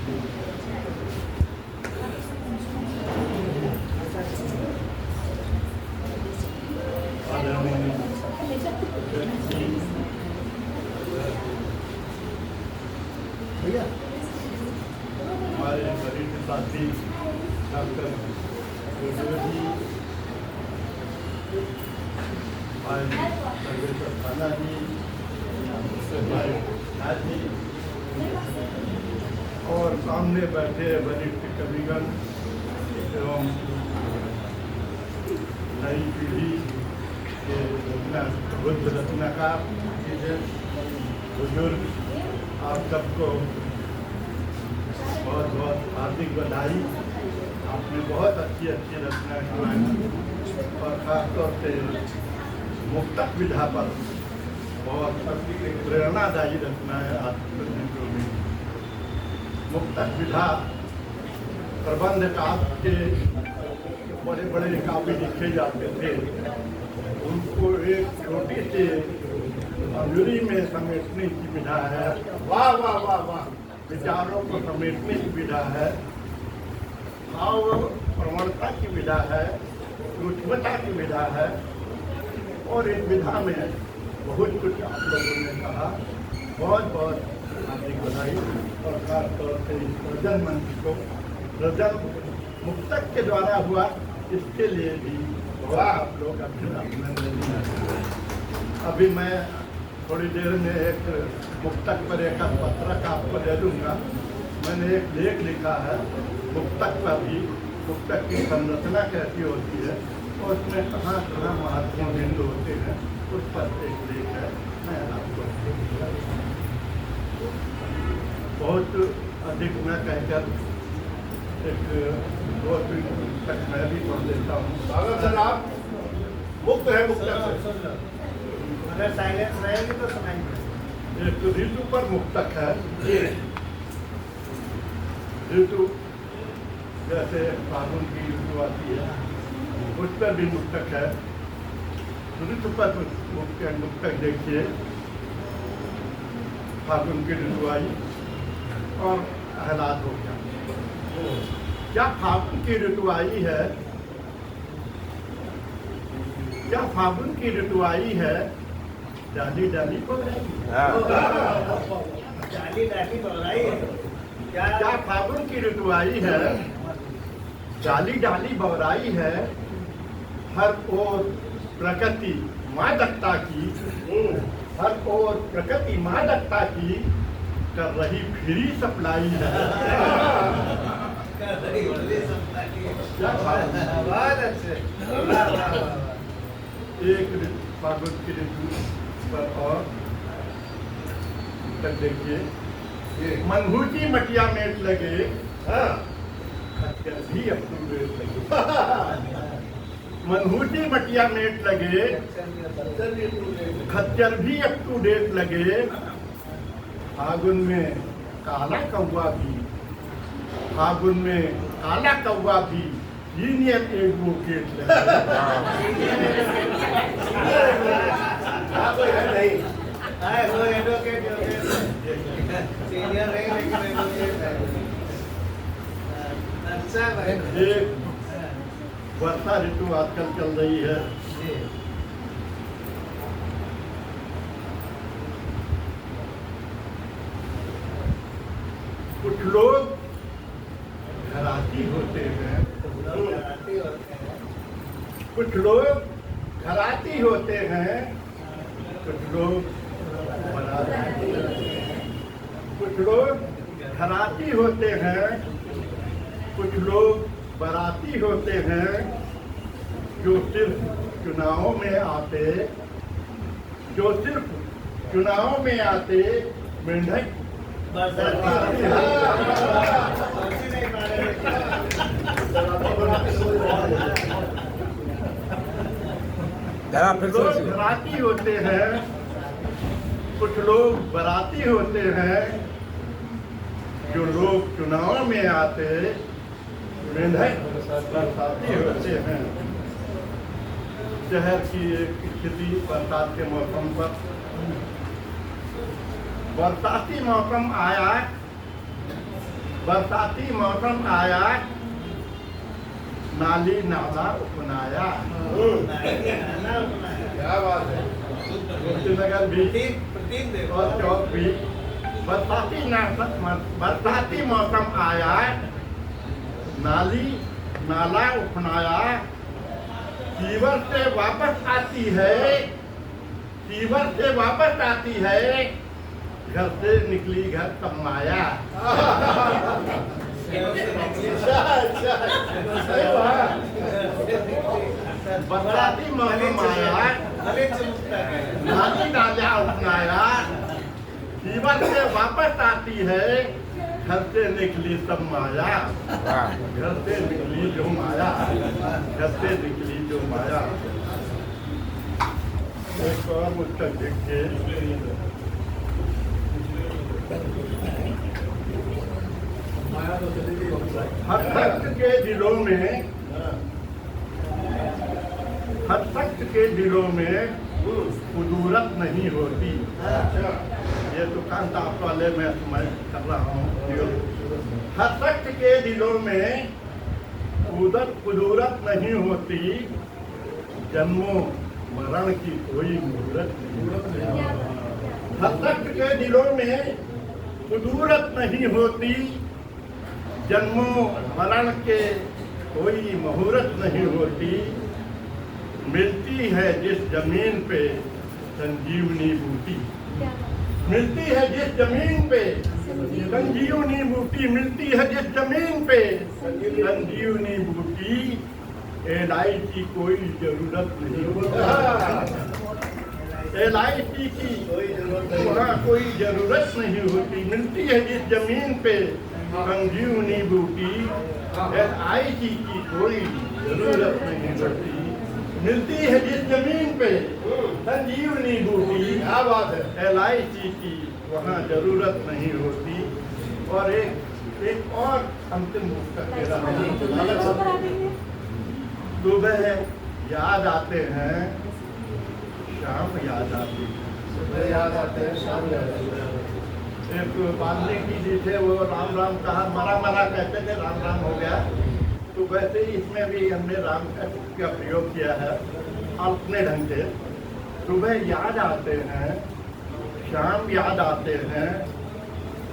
भैया हमारे वरिष्ठ साथी डॉक्टर जी थाना जी जी और सामने बैठे वरिष्ठ कविगण एवं नई पीढ़ी के बुद्ध रत्नाकार बुजुर्ग, आप सबको बहुत बहुत हार्दिक बधाई। आपने बहुत अच्छी अच्छी रचना की और खासतौर से मुक्तक विधा पर बहुत प्रेरणादायी रचनाएं आप सुनने को मिली। मुक्तक विधा प्रबंध काव्य के बड़े बड़े काव्य लिखे जाते थे, उनको एक छोटी सी अंजुरी में समेटने की विधा है। वाह वाह वाह वाह, विचारों को समेटने की विधा है, भाव प्रवणता की विधा है, सूक्ष्मता की विधा है। और इस विधा में बहुत कुछ आप लोगों ने कहा, बहुत बहुत हार्दिक बधाई। और खासतौर से इस सृजन मंच को, सृजन मुक्तक के द्वारा हुआ, इसके लिए भी आप लोग अभिनंदन। अभी मैं थोड़ी देर में एक मुक्तक पर एक पत्रक आपको दे दूंगा। मैंने एक लेख लिखा है मुक्तक पर भी, मुक्तक की संरचना कैसी होती है और उसमें कहाँ कहाँ महत्वपूर्ण बिंदु होते हैं, उस पर एक लेख है, मैं आपको बहुत अधिक न कहकर एक दो तक मैं भी पढ़ देता हूँ। स्वागत सर, आप मुक्त है मुक्तक से। अगर साइलेंस रहेगी तो सुनाएंगे। एक ऋतु पर मुक्तक है। ऋतु जैसे फागुन की ऋतु आती है, उस पर भी मुक्तक है। ऋतु पर मुक्तक देखिए, फागुन की ऋतु आई और आह्लाद हो गया। क्या फागुन की ऋतु आई है, क्या फागुन की ऋतु आई है, डाली डाली बोल रही डाली डाली बोल रही है। क्या फागुन की ऋतु आई है, डाली डाली बवराई है, हर ओर प्रकृति मादकता की, हर ओर प्रकृति मादकता की कर रही फ्री सप्लाई है। बहुत अच्छे। एक फागुन की ऋतु पर और तक देखिए, मनहूसी मटिया मेट लगे, खच्चर भी अप टू डेट लगे। मनहूसी मटिया मेट लगे, खच्चर भी अप टू डेट लगे, फागुन में काला कौवा भी, फागुन में काला कौवा भी सीनियर एडवोकेट लगे। अच्छा भाई, एक वर्षा ऋतु आजकल चल रही है। कुछ लोग घराती होते हैं, कुछ लोग घराती होते हैं, कुछ लोग बनाती होते हैं। कुछ लोग घराती होते हैं, कुछ लोग बराती होते हैं, जो सिर्फ चुनावों में आते, जो सिर्फ चुनावों में आते मेंढक लोग घराती होते हैं, कुछ लोग बराती होते हैं, जो लोग चुनाव में आते मेंढक बरसाती होते हैं। शहर की एक स्थिति बरसात के मौसम पर, बरसाती मौसम आया बरसाती मौसम आया, नाली नाला उपनाया। क्या बात है। नगर भी प्रतीक देखो। और चौक भी बरसाती मौसम आया, नाली नाला उपनाया। फीवर से वापस आती है, फीवर से वापस आती है, घर से निकली घर तब माया। अच्छा सही बात। बरसाती मौसम आया, नाली नाला उपनाया। फीवर से वापस आती है, घर से निकली सब माया। घर से निकली जो माया, घर से निकली जो माया। एक और मुझका देखिए, हर भक्त के दिलों में, हर भक्त के दिलों में कुदूरत नहीं होती। ये तो कांताप वाले में मैं कर रहा हूँ। हर भक्त के दिलों में कुदूरत नहीं होती, जन्मों मरण की कोई मुहूर्त नहीं। हर भक्त के दिलों में कुदूरत नहीं होती, जन्मों मरण के कोई मुहूर्त नहीं होती। मिलती है जिस जमीन पे संजीवनी बूटी, मिलती है जिस जमीन पे संजीवनी बूटी, मिलती है जिस जमीन पे संजीवनी बूटी। LIC की कोई जरूरत नहीं होती, LIC की वहाँ कोई जरूरत नहीं होती। मिलती है जिस जमीन पे संजीवनी बूटी, LIC की कोई जरूरत नहीं होती। मिलती है जिस जमीन पे संजीवनी बूटी। क्या बात है। LIC की वहाँ जरूरत नहीं होती। और एक और अंतिम पुस्तक दे रहा हूँ। सुबह याद आते हैं, शाम याद आती है। सुबह याद आते हैं, शाम याद आते हैं। एक वाल्मीकि जी थे, वो राम राम कहा, मरा मरा कहते थे, राम राम हो गया। तो वैसे ही इसमें भी हमने राम का प्रयोग किया है अपने ढंग से। सुबह याद आते हैं, शाम याद आते हैं,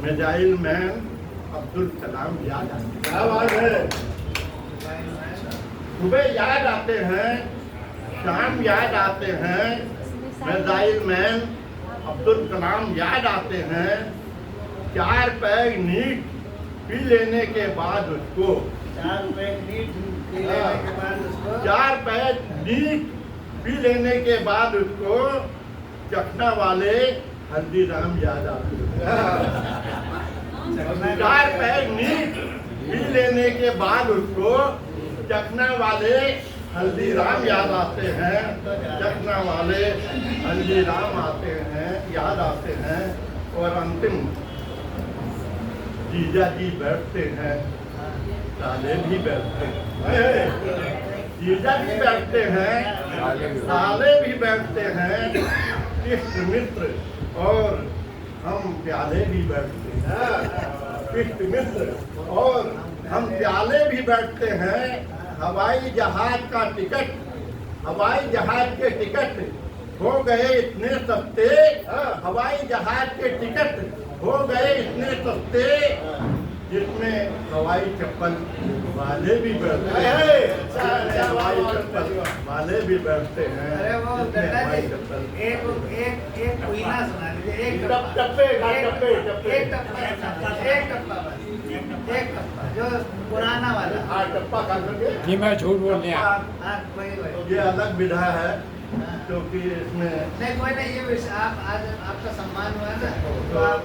मिसाइल मैन अब्दुल कलाम याद आते हैं। क्या बात है। सुबह याद आते हैं, शाम याद आते हैं, मिसाइल मैन अब्दुल कलाम याद आते हैं। 4 पैग नीट पी लेने के बाद उसको, 4 पैग नीट पी लेने के बाद उसको, 4 पैग नीट पी लेने के बाद उसको चखना वाले हल्दीराम याद आते हैं। 4 पैग नीट पी लेने के बाद उसको चखना वाले हल्दीराम याद आते हैं। चखना वाले हल्दीराम आते हैं, याद आते हैं। और अंतिम, जीजा जी बैठते हैं, साले भी बैठते हैं। जीजा भी बैठते हैं, साले भी बैठते हैं, इष्ट मित्र और हम प्याले भी बैठते हैं। इष्ट मित्र और हम प्याले भी बैठते हैं। हवाई जहाज का टिकट, हवाई जहाज के टिकट हो गए इतने सस्ते, हवाई जहाज के टिकट हो गए इतने सस्ते, जिसमें हवाई चप्पल वाले भी बैठते हैं। हवाई चप्पल वाले भी बैठते हैं। अरे वो जिसमें गंगा हवाई जी, चप्पल एक कोयला सुना दीजिए। एक टप्पे, टप्पा एक टप्पा बस, एक टप्पा जो पुराना वाला। हाँ, टप्पा खा करके। जी मैं झूठ बोल रहा हूँ। हाँ, वही ये अलग विधा है, क्योंकि इसमें नहीं कोई नहीं, ये आप आज आपका सम्मान हुआ ना, तो आप